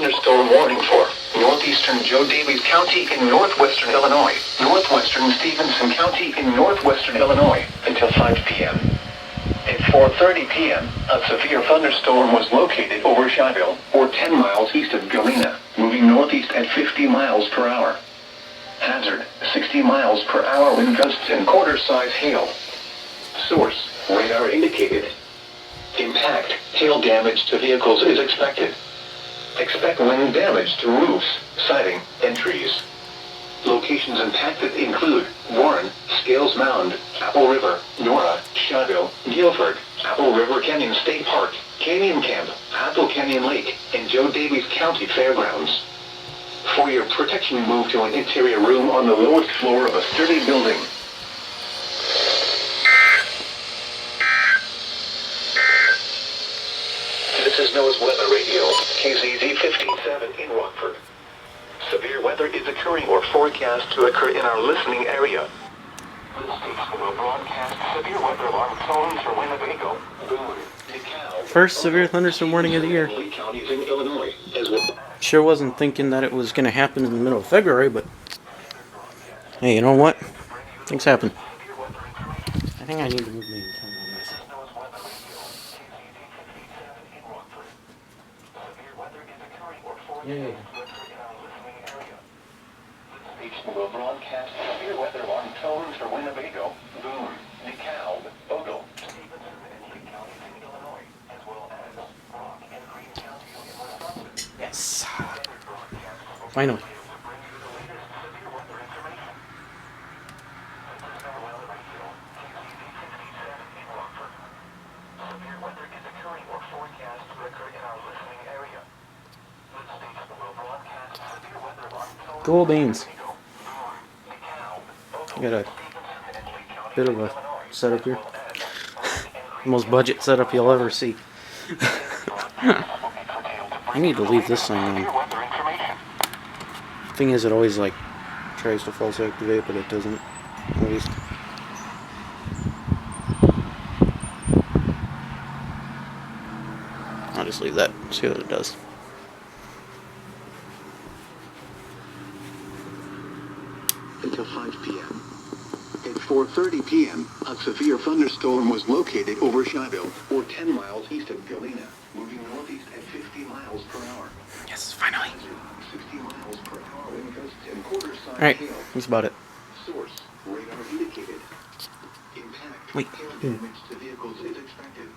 thunderstorm warning for northeastern Joe Davies County in northwestern Illinois, northwestern Stevenson County in northwestern Illinois, until 5 p.m. At 4:30 p.m., a severe thunderstorm was located over Shyville, or 10 miles east of Galena, moving northeast at 50 miles per hour. Hazard, 60 miles per hour wind gusts and quarter-size hail. Source, radar indicated. Impact, hail damage to vehicles is expected. Expect wind damage to roofs, siding, and trees. Locations impacted include Warren, Scales Mound, Apple River, Noaa, Shyville, Guilford, Apple River Canyon State Park, Canyon Camp, Apple Canyon Lake, and Joe Davies County Fairgrounds. For your protection, move to an interior room on the lowest floor of a sturdy building. This is Noaa's Weather Radio, KZZ 57 in Rockford. Severe weather is occurring or forecast to occur in our listening area. This station will broadcast severe weather alarm tones for Winnebago, Boone, DeKalb, First severe thunderstorm warning of the year. Lee counties in Illinois, as well. Sure wasn't thinking that it was going to happen in the middle of February, but hey, you know what? Things happen. I think I need to move my antenna on this. Yay. Station will broadcast severe weather alarm tones for Winnebago, Boone, DeKalb, Ogle, Stevenson, and Lee counties in Illinois, as well as Rock and Green counties in Wisconsin. Yes. Finally. Cool beans. I got a bit of a setup here. Most budget setup you'll ever see. I need to leave this thing on. Thing is, it always like tries to false activate, but it doesn't. At least. I'll just leave that. See what it does. Until 5 p.m. At 4:30 p.m., a severe thunderstorm was located over Shyville, or 10 miles east of Galena, moving northeast at 50 miles per hour. Yes, finally. 60 miles per hour wind gusts and quarter-size Alright, hail. that's about it. Source, radar indicated. Impact, Wait. hail damage to vehicles is expected.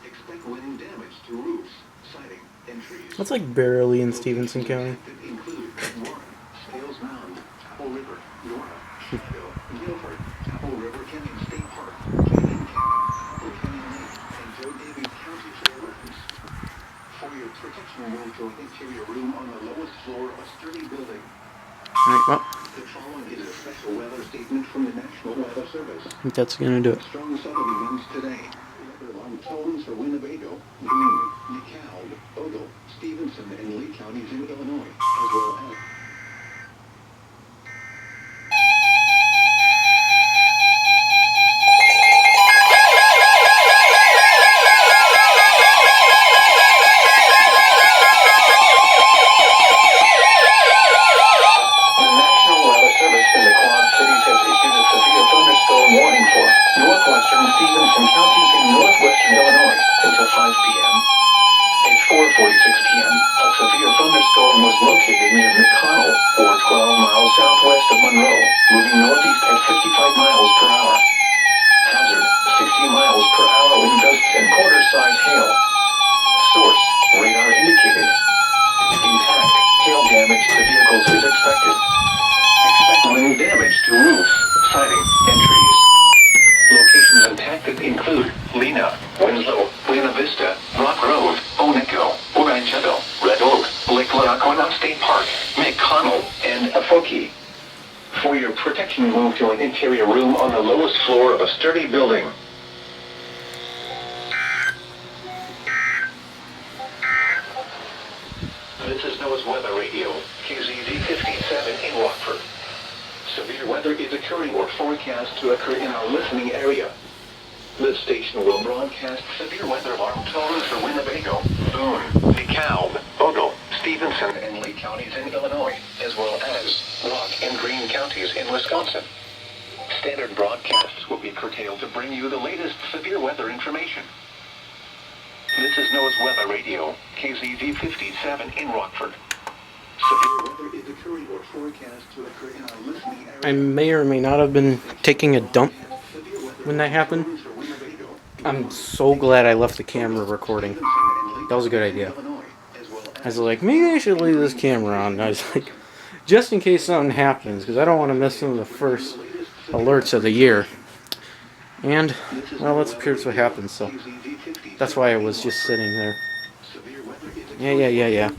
Expect wind damage to roofs, siding, and trees. That's like barely in Stevenson County. Include Warren, Scales Mound, Apple River, Noaa, Shyville, Guilford, Apple River Canyon State Park, Canyon Camp, Apple Canyon Lake, and Joe Davies County Fairgrounds. For your protection, move to an interior room on the lowest floor of a sturdy building. Alright, well, The following is a special weather statement from the National Weather Service. I think that's gonna do it. Strong southerly winds today. Weather alarm tones for Winnebago, Boone, DeKalb, Ogle, Stevenson, and Lee counties in Illinois, as well as northwestern Stevenson County in northwestern Illinois until 5 p.m. At 4:46 p.m., a severe thunderstorm was located near McConnell, or 12 miles southwest of Monroe, moving northeast at 55 miles per hour. Hazard, 60 miles per hour wind gusts and quarter-size hail. Source, radar indicated. Impact, hail damage to vehicles is expected. Expect wind damage to roofs, siding, and trees. Locations impacted include Lena, Winslow, Buena Vista, Rock Grove, Oneco, Orangeville, Red Oak, Lake Lackawanna State Park, McConnell, and Afoki. For your protection, move to an interior room on the lowest floor of a sturdy building. This is Noaa's Weather Radio, KZZ 57 in Rockford. Severe weather is occurring or forecast to occur in our listening area. This station will broadcast severe weather alarm tones for Winnebago, Boone, DeKalb, Ogle, Stevenson, and Lee counties in Illinois, as well as Rock and Greene counties in Wisconsin. Standard broadcasts will be curtailed to bring you the latest severe weather information. This is Noah's Weather Radio, KZD 57 in Rockford. Severe weather is occurring or forecast to occur in our listening area. I may or may not have been taking a dump when that happened. I'm so glad I left the camera recording. That was a good idea. I was like, maybe I should leave this camera on. And I was like, just in case something happens, because I don't want to miss some of the first alerts of the year. And, well, let's appear what happens, so that's why I was just sitting there. Yeah.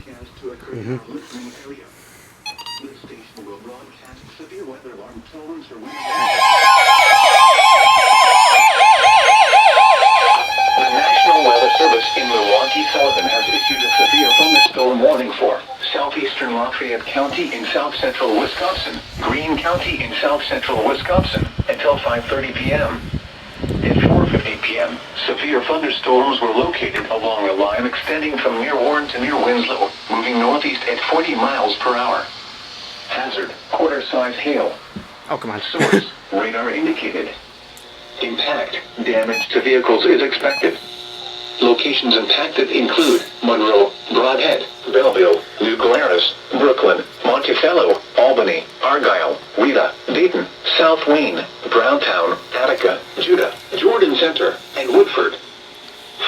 Service in Milwaukee, Sullivan has issued a severe thunderstorm warning for southeastern Lafayette County in south-central Wisconsin, Greene County in south-central Wisconsin, until 5:30 p.m. At 4:50 p.m., severe thunderstorms were located along a line extending from near Warren to near Winslow, moving northeast at 40 miles per hour. Hazard, quarter-size hail. Oh, come on. Source, radar indicated. Impact, damage to vehicles is expected. Locations impacted include Monroe, Brodhead, Belleville, New Glarus, Brooklyn, Monticello, Albany, Argyle, Wheeler, Dayton, South Wayne, Browntown, Attica, Judah, Jordan Center, and Woodford.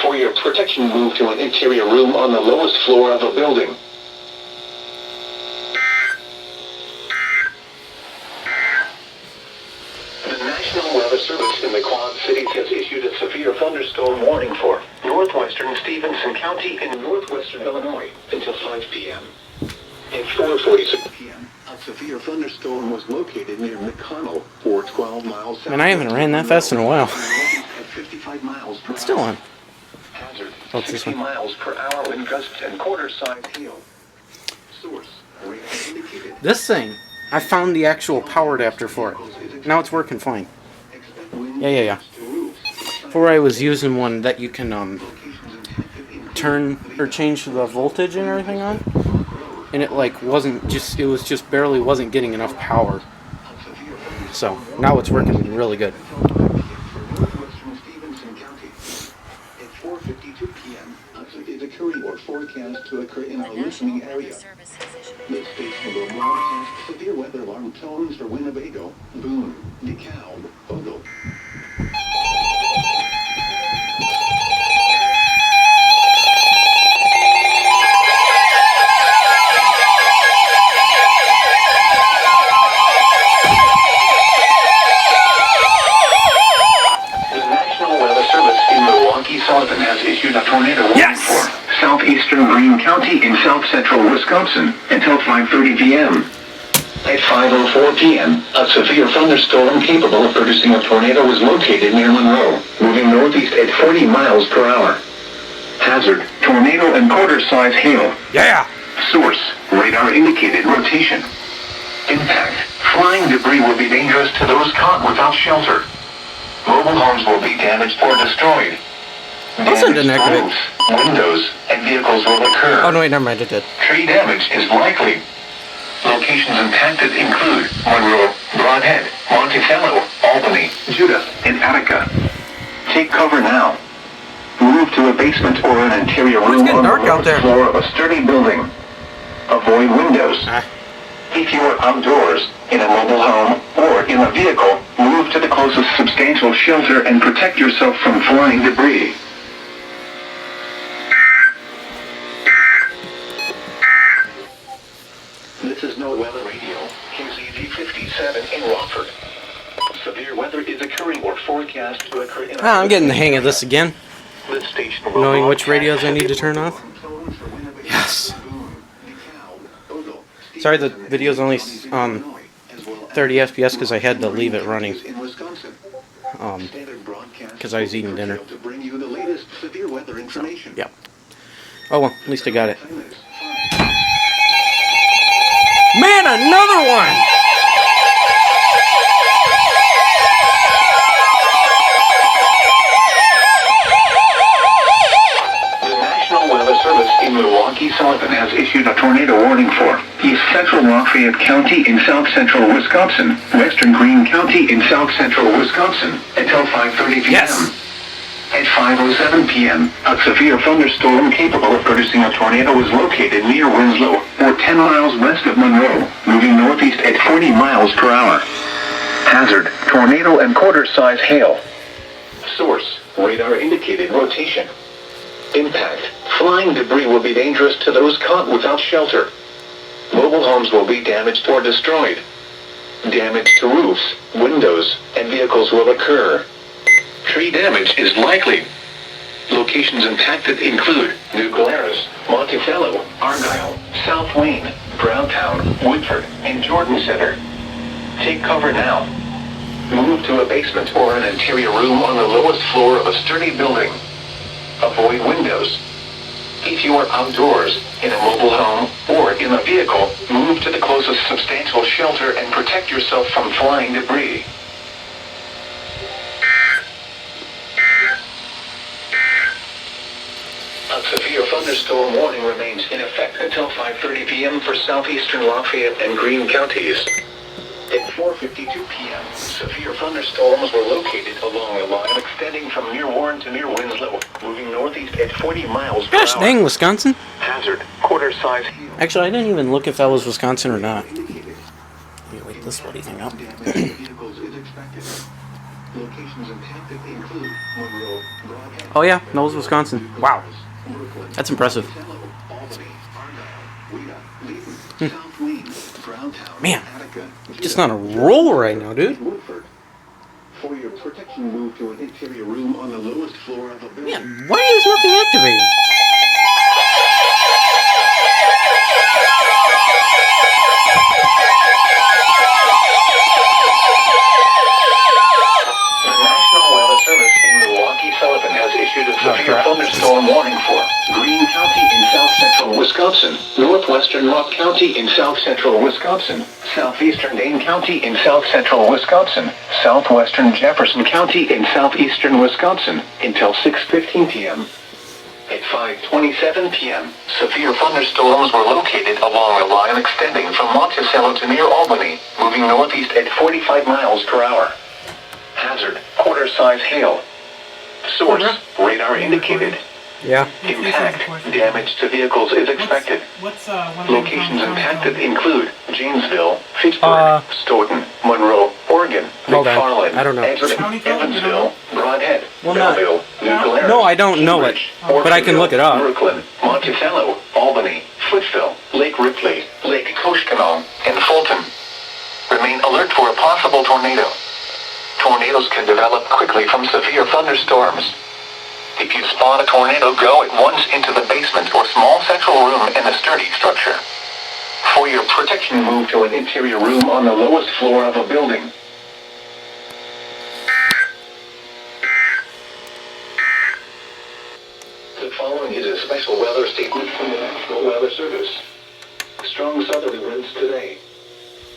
For your protection, move to an interior room on the lowest floor of a building. The National Weather Service in the Quad Cities has issued a severe thunderstorm warning for northwestern Stevenson County in northwestern Illinois until 5 p.m. At 4:46 p.m., a severe thunderstorm was located near McConnell, or 12 miles south. Man, I haven't ran that fast in a while. At 55 miles per It's still hour. on. Hazard, Oh, it's this 60 one. miles per hour wind gusts and quarter-size hail. Source, radar indicated. This thing, I found the actual power adapter for it. Now it's working fine. Yeah. Before I was using one that you can turn or change the voltage and everything on, and it like wasn't just, it was just barely wasn't getting enough power. So now it's working really good. Forecast to occur in our listening area. This station will broadcast severe weather alarm tones for Winnebago, Boone, DeKalb, Ogle. The National Weather Service in Milwaukee, Sullivan has issued a tornado warning for southeastern Greene County in south-central Wisconsin until 5:30 p.m. At 5:04 p.m., a severe thunderstorm capable of producing a tornado was located near Monroe, moving northeast at 40 miles per hour. Hazard, tornado and quarter-size hail. Yeah! Source, radar indicated rotation. Impact, flying debris will be dangerous to those caught without shelter. Mobile homes will be damaged or destroyed. Wasn't a Damaged negative. homes, windows, and vehicles will occur. Oh no, wait, never mind, it did. Tree damage is likely. Locations impacted include Monroe, Brodhead, Monticello, Albany, Judah, and Attica. Take cover now. Move to a basement or an interior room getting on the dark out lowest there. floor of a sturdy building. Avoid windows. If you are outdoors, in a mobile home, or in a vehicle, move to the closest substantial shelter and protect yourself from flying debris. This is Noaa Weather Radio, KZD 57 in Rockford. Severe weather is occurring or forecast to occur in I'm getting the hang of this again. This station will Knowing which broadcast radios I need to turn off. Yes. Sorry, the video's only 30 FPS because I had to leave it running. Because I was eating dinner. Yep. Oh well, at least I got it. Man, another one! The National Weather Service in in Milwaukee, Sullivan has issued a tornado warning for East Central Lafayette County in South Central Wisconsin, Western Greene County in South Central Wisconsin, until 5:30 p.m. Yes. At 5:07 p.m., a severe thunderstorm capable of producing a tornado was located near Winslow, or 10 miles west of Monroe, moving northeast at 40 miles per hour. Hazard, tornado and quarter-size hail. Source, radar indicated rotation. Impact, flying debris will be dangerous to those caught without shelter. Mobile homes will be damaged or destroyed. Damage to roofs, windows, and vehicles will occur. Tree damage is likely. Locations impacted include New Glarus, Monticello, Argyle, South Wayne, Browntown, Woodford, and Jordan Center. Take cover now. Move to a basement or an interior room on the lowest floor of a sturdy building. Avoid windows. If you are outdoors, in a mobile home, or in a vehicle, move to the closest substantial shelter and protect yourself from flying debris. A severe thunderstorm warning remains in effect until 5:30 p.m. for southeastern Lafayette and Greene counties. At 4:52 p.m., severe thunderstorms were located along a line extending from near Warren to near Winslow, moving northeast at 40 miles per Gosh hour. dang, Wisconsin. Hazard, quarter-size hail. Actually, I didn't even look if that was Wisconsin or not. Let me wake this bloody thing up. Oh yeah, that was Wisconsin. Wow. That's impressive. Man, just on a roll right now, dude. For your protection, move to an interior room on the lowest floor of the building. Man, why is nothing activated? The National Weather Service in Milwaukee, Sullivan has issued a severe thunderstorm warning for Greene County in south central Wisconsin, northwestern Rock County in south central Wisconsin, southeastern Dane County in south central Wisconsin, southwestern Jefferson County in southeastern Wisconsin, until 6:15 p.m. At 5:27 p.m., severe thunderstorms were located along a line extending from Monticello to near Albany, moving northeast at 45 miles per hour. Hazard, quarter-size hail. Source, radar indicated. Yeah. Impact, damage to vehicles is expected. Locations impacted include Janesville, Fitchburg, Stoughton, Monroe, Oregon, Hold on. McFarland, I don't know. Edgerton, Evansville, Broadhead, Well, not- Belleville, New Glarus, No, I don't know it, Cambridge, but I can look it up. Brooklyn, Monticello, Albany, Footsville, Lake Ripley, Lake Koshkonong, and Fulton. Remain alert for a possible tornado. Tornadoes can develop quickly from severe thunderstorms. If you spot a tornado, go at once into the basement or small central room in a sturdy structure. For your protection, move to an interior room on the lowest floor of a building. The following is a special weather statement from the National Weather Service. Strong southerly winds today.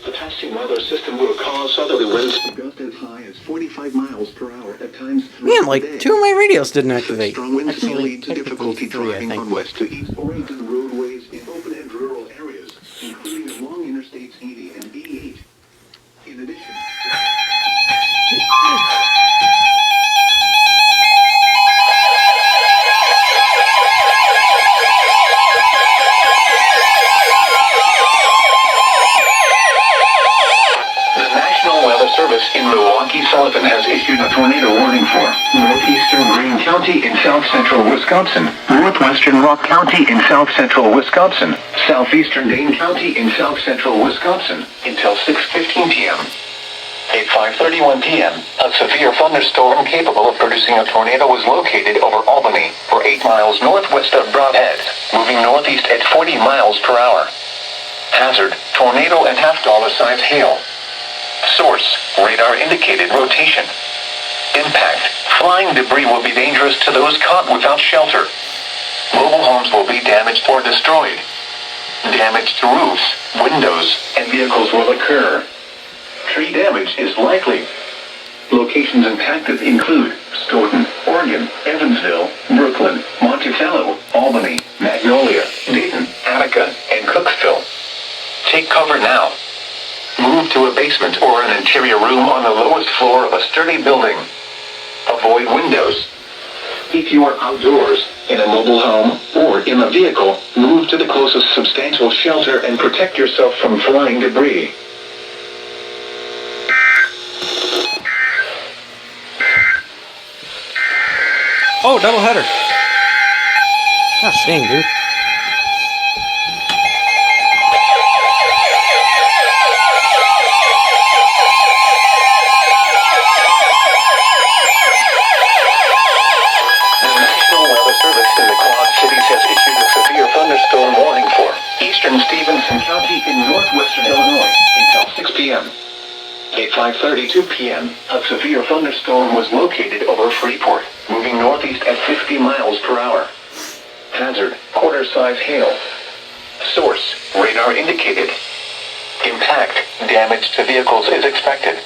The passing weather system will cause southerly winds to gust as high as 45 miles per hour at times throughout Man, the like day. 2 of my radios didn't activate. Strong winds may Actually, lead to difficulty technically 3, I driving think. on west to east oriented roadways in open and rural areas, including along interstates 80 and 88. In addition, the National Weather Service in Milwaukee, Sullivan has issued a tornado warning for northeastern Greene County in south central Wisconsin, northwestern Rock County in south central Wisconsin, southeastern Dane County in south central Wisconsin, until 6:15 p.m. At 5:31 p.m., a severe thunderstorm capable of producing a tornado was located over Albany, or 8 miles northwest of Broadhead, moving northeast at 40 miles per hour. Hazard, tornado and half-dollar-size hail. Source, radar indicated rotation. Impact, flying debris will be dangerous to those caught without shelter. Mobile homes will be damaged or destroyed. Damage to roofs, windows, and vehicles will occur. Tree damage is likely. Locations impacted include Stoughton, Oregon, Evansville, Brooklyn, Monticello, Albany, Magnolia, to a basement or an interior room on the lowest floor of a sturdy building. Avoid windows. If you are outdoors, in a mobile home, or in a vehicle, move to the closest substantial shelter and protect yourself from flying debris. Oh, double header. Gosh dang, dude. Thunderstorm warning for eastern Stevenson County in northwestern Illinois until 6 p.m. At 5:32 p.m., a severe thunderstorm was located over Freeport, moving northeast at 50 miles per hour. Hazard, quarter-size hail. Source, radar indicated. Impact, damage to vehicles is expected.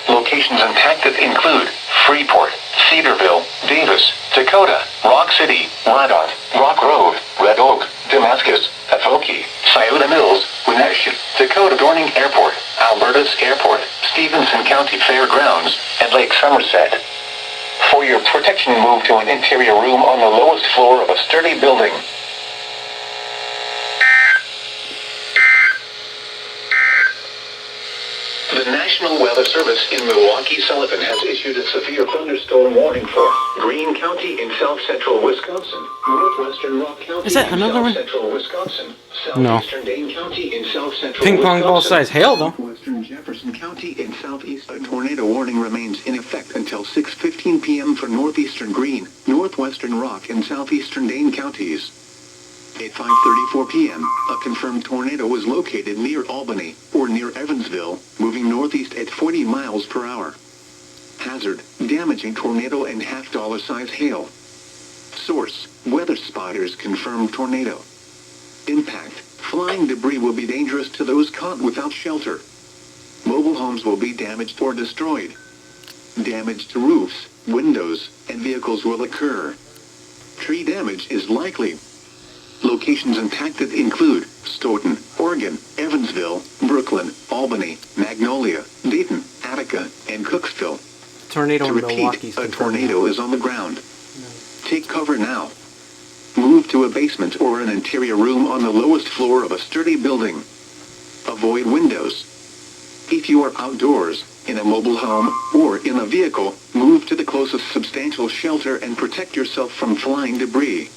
Locations impacted include Freeport, Cedarville, Davis, Dakota, Rock City, Ladot, Rock Road, Red Oak, Damascus, Afoki, Scioto Mills, Wenatchee, Dakota Dorning Airport, Alberta's Airport, Stevenson County Fairgrounds, and Lake Somerset. For your protection, move to an interior room on the lowest floor of a sturdy building. The National Weather Service in Milwaukee, Sullivan has issued a severe thunderstorm warning for Greene County in south-central Wisconsin, northwestern Rock County Is that in another one? south-central Wisconsin, No. southeastern Dane County in south-central Ping pong ball Wisconsin, size hail, though. northwestern Jefferson County in southeast. A tornado warning remains in effect until 6:15 p.m. for northeastern Greene, northwestern Rock, and southeastern Dane counties. At 5:34 p.m., a confirmed tornado was located near Albany, or near Evansville, moving northeast at 40 miles per hour. Hazard, damaging tornado and half-dollar size hail. Source, weather spotters confirm tornado. Impact, flying debris will be dangerous to those caught without shelter. Mobile homes will be damaged or destroyed. Damage to roofs, windows, and vehicles will occur. Tree damage is likely. Locations impacted include Stoughton, Oregon, Evansville, Brooklyn, Albany, Magnolia, Dayton, Attica, and Cooksville. Tornado To in repeat, Milwaukee's a confirmed. tornado is on the ground. Take cover now. Move to a basement or an interior room on the lowest floor of a sturdy building. Avoid windows. If you are outdoors, in a mobile home, or in a vehicle, move to the closest substantial shelter and protect yourself from flying debris.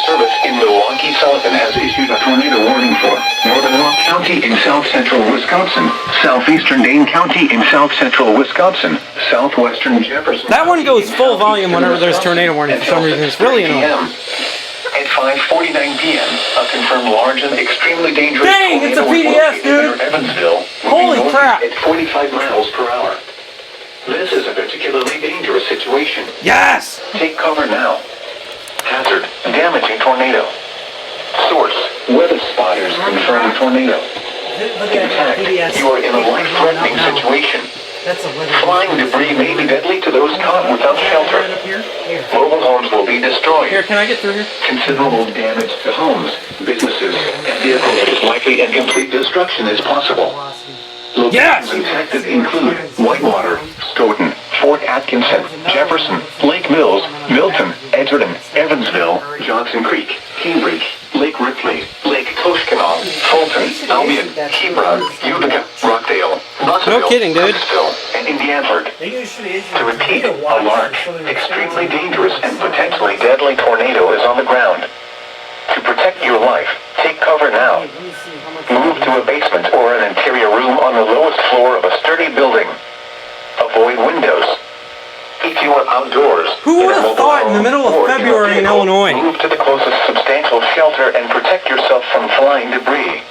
Service in Milwaukee, Sullivan has issued a tornado warning for northern Rock County in south-central Wisconsin, southeastern Dane County in south-central Wisconsin, southwestern Jefferson. That one goes County full in volume whenever there's southeastern tornado warning for some reason. It's really annoying. At 5:49 p.m., a confirmed large and extremely dangerous Dang, it's a tornado was PDS, located dude! near Evansville, Holy moving crap! north at 45 miles per hour. This is a particularly dangerous situation. Yes! Take cover now. Hazard, damaging tornado. Source, weather spotters confirm tornado. Impact, you are in a life-threatening situation. Flying debris may be deadly to those caught without shelter. Mobile homes will be destroyed. Here, can I get through here? Considerable damage to homes, businesses, and vehicles is likely, and complete destruction is possible. Yes! Locations impacted include Whitewater, Stoughton, Fort Atkinson, Jefferson, Lake Mills, Milton, Edgerton, Evansville, Johnson Creek, Cambridge, Lake Ripley, Lake Toshkanal, Fulton, Albion, Hebron, Utica, Rockdale, Russellville, No kidding, dude. Huntsville, and Indianford. To repeat, a large, extremely dangerous, and potentially deadly tornado is on the ground. To protect your life, take cover now. Move to a basement or an interior room on the lowest floor of a sturdy building. Avoid windows. If you are outdoors, Who would have thought in the middle of February in Illinois? Move to the closest substantial shelter and protect yourself from flying debris.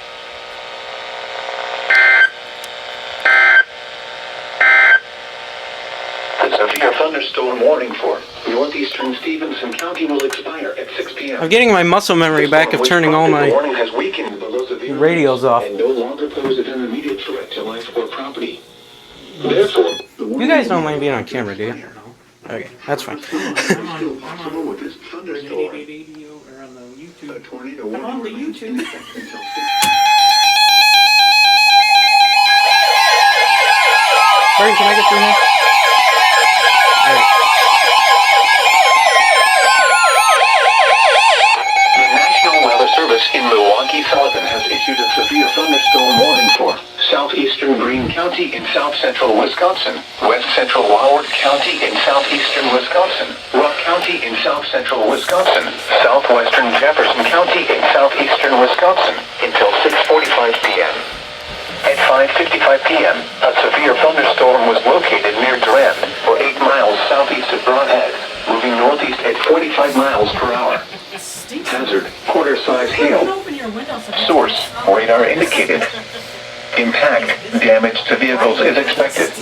The severe thunderstorm warning for northeastern Stevenson County will expire at 6 p.m. I'm getting my muscle memory back of turning all my radios off. And no longer pose an immediate threat to life or property. Therefore, the You guys don't mind being on camera, do you? Okay, that's fine. I'm on with this thunderstorm. or on the YouTube. A tornado I'm on the warning YouTube. in effect until 6. Brian, can I get through here? Alright. The National Weather Service in Milwaukee, Sullivan has issued a severe thunderstorm warning for southeastern Greene County in south-central Wisconsin, west-central Howard County in southeastern Wisconsin, Rock County in south-central Wisconsin, southwestern Jefferson County in southeastern Wisconsin until 6:45 p.m. At 5:55 p.m., a severe thunderstorm was located near Durand, or 8 miles southeast of Bronhead, moving northeast at 45 miles per hour. Hazard, quarter-size hail. Source, radar indicated. Impact, damage to vehicles is expected.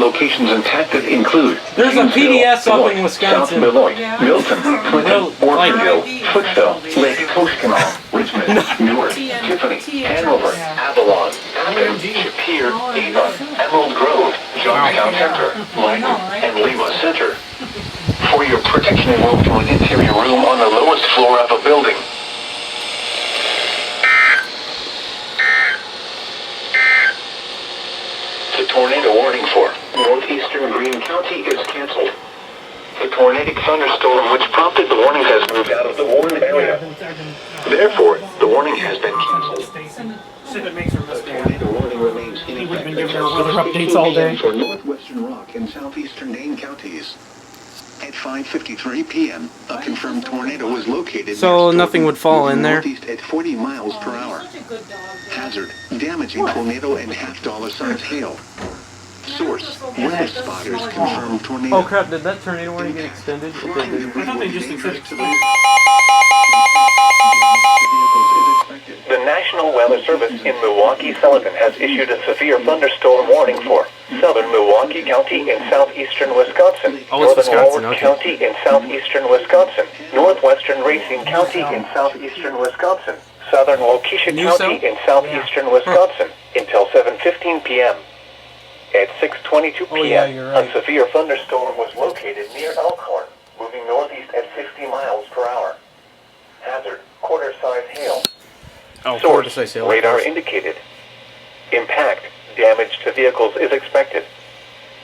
Locations impacted include There's a PDS up in South Wisconsin. Beloit, Milton, Clinton, Ortonville, Footville, Lake Koshkonong, Richmond, Newark, Tiffany, Hanover, Avalon, Acton, Shapir, Avon, Emerald Grove, Johnstown Center, Lyman, and Lima Center. For your protection, move to an interior room on the lowest floor of a building. The tornado warning for northeastern Greene County is canceled. The tornadic thunderstorm which prompted the warning has moved out of the warned area. Therefore, the warning has been canceled. If it makes her The mistake. tornado warning remains in He would've effect been giving her until weather 6:15 updates all day. p.m. for northwestern Rock and southeastern Dane counties. At 5:53 p.m., a confirmed tornado was located. So near nothing would fall in there? northeast at 40 miles per hour. Hazard, damaging tornado and half-dollar size hail. Source, weather spotters confirmed tornado. Oh crap, did that tornado warning get extended? It did. I thought they just accepted. The National Weather Service in Milwaukee, Sullivan has issued a severe thunderstorm warning for southern Milwaukee County in southeastern Wisconsin, Oh, it's northern Wisconsin, Howard okay. County in southeastern Wisconsin, northwestern Racine County in southeastern Wisconsin, southern Waukesha New County South? in southeastern Wisconsin until 7:15 p.m. At 6:22 p.m., Oh, yeah, you're right. a severe thunderstorm was located near Elkhorn, moving northeast at 50 miles per hour. Hazard, quarter-size hail. Oh, Source, size hail. radar indicated. Impact, damage to vehicles is expected.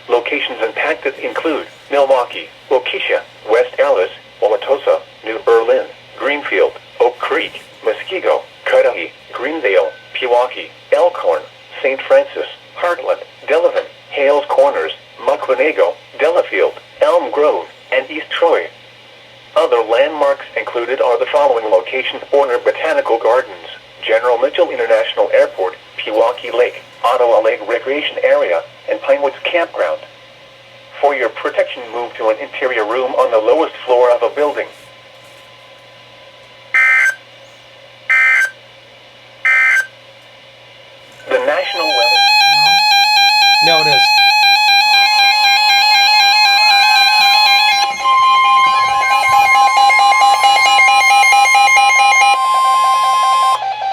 Locations impacted include Milwaukee, Waukesha, West Allis, Wauwatosa, New Berlin, Greenfield, Oak Creek, Muskego, Cudahy, Greendale, Pewaukee, Elkhorn, St. Francis, Heartland, Delavan, Hales Corners, Mucklenago, Delafield, Elm Grove, and East Troy. Other landmarks included are the following locations: Warner Botanical Gardens, General Mitchell International Airport, Pewaukee Lake, Ottawa Lake Recreation Area, and Pinewoods Campground. For your protection, move to an interior room on the lowest floor of a building. The National Weather... No, it is.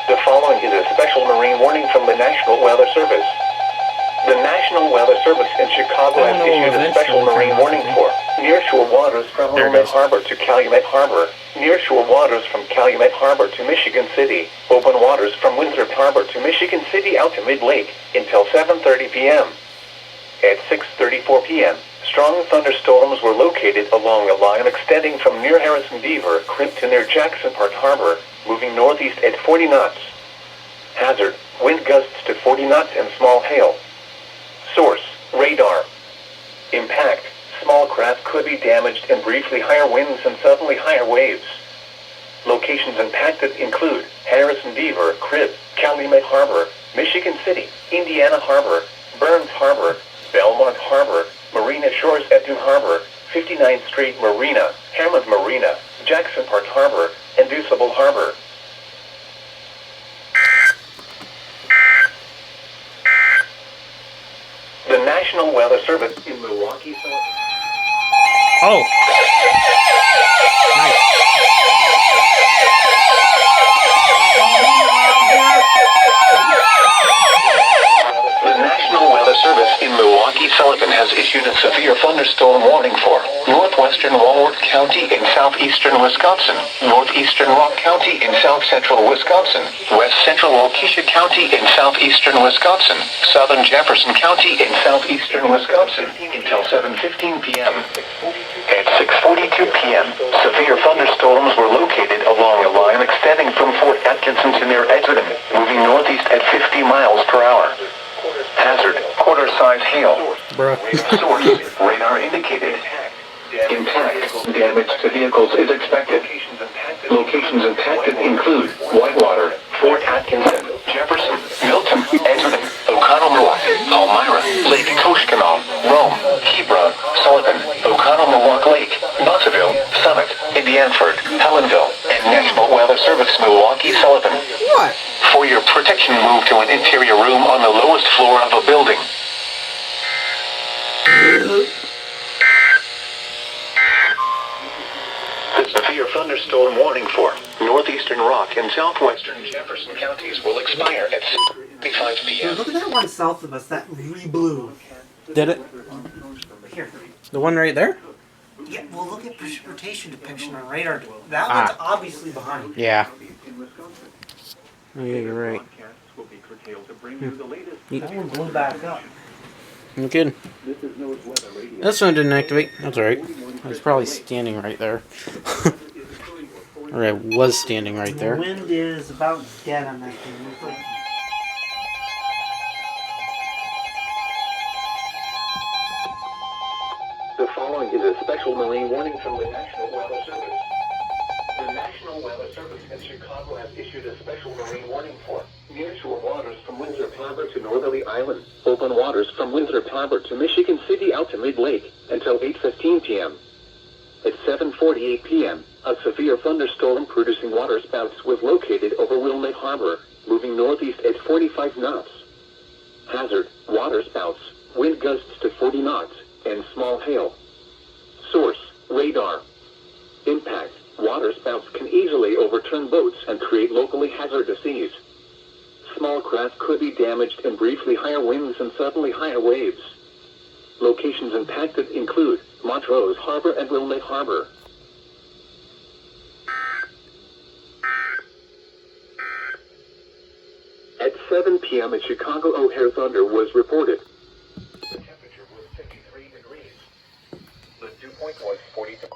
The following is a special marine warning from the National Weather Service. The National Weather Service in Chicago has issued a special marine warning for nearshore waters from There it Wilmette is. Harbor to Calumet Harbor, nearshore waters from Calumet Harbor to Michigan City, open waters from Winthrop Harbor to Michigan City out to Mid-Lake until 7:30 p.m. At 6:34 p.m., strong thunderstorms were located along a line extending from near Harrison Beaver Creek to near Jackson Park Harbor, moving northeast at 40 knots. Hazard, wind gusts to 40 knots and small hail. Source, radar. Impact, small craft could be damaged and briefly higher winds and suddenly higher waves. Locations impacted include Harrison Beaver Crib, Calumet Harbor, Michigan City, Indiana Harbor, Burns Harbor, Belmont Harbor, Marina Shores at Dune Harbor, 59th Street Marina, Hammond Marina, Jackson Park Harbor, and Deuceable Harbor. The National Weather Service in Milwaukee, Oh. Nice. The National Weather Service in Milwaukee, Sullivan has has issued a severe thunderstorm warning for northwestern Walworth County in southeastern Wisconsin, northeastern Rock County in south-central Wisconsin, west central Waukesha County in southeastern Wisconsin, southern Jefferson County in southeastern Wisconsin until 7:15 p.m. At 6:42 p.m., severe thunderstorms were located along a line extending from Fort Atkinson to near Exeter, moving northeast at 50 miles per hour. Hazard, quarter-size hail. Bruh. Source, radar indicated. Impact, damage to vehicles is expected. Locations impacted include Whitewater, Fort Atkinson, Jefferson, Milton, Exeter, O'Connell, Milwaukee, Palmyra, Lake Koshkonong, Rome, Hebron, Sullivan, O'Connell, Milwaukee Lake, Buzzaville, Summit, Indianford, Helenville, and National Weather Service Milwaukee, Sullivan. What? For your protection, move to an interior room on the lowest floor of a building. The severe thunderstorm warning for northeastern Rock and southwestern Jefferson counties will expire at 6:55 p.m. Look at that one south of us, that re-blew. Did it? Here. The one right there? Yeah, well look at precipitation depiction on radar. That one's obviously behind. Yeah. Oh, yeah, you're right. That one blew back up. You kidding? This one didn't activate. That's alright. I was probably standing right there. Or I was standing right The there. wind is about dead on that thing. It's like, The following is a special marine warning from the National Weather Service. The National Weather Service in Chicago has issued a special marine warning for nearshore waters from Winthrop Harbor to Northerly Island, open waters from Winthrop Harbor to Michigan City out to Mid-Lake until 8:15 p.m. At 7:48 p.m., a severe thunderstorm producing waterspouts was located over Wilmette Harbor, moving northeast at 45 knots. Hazard, waterspouts, wind gusts to 40 knots, and small hail. Source, radar. Impact, waterspouts can easily overturn boats and create locally hazardous seas. Small craft could be damaged in briefly higher winds and suddenly higher waves. Locations impacted include Montrose Harbor and Wilmette Harbor. At 7 p.m. in Chicago, O'Hare thunder was reported. The temperature was 53 degrees. The dew point was 42.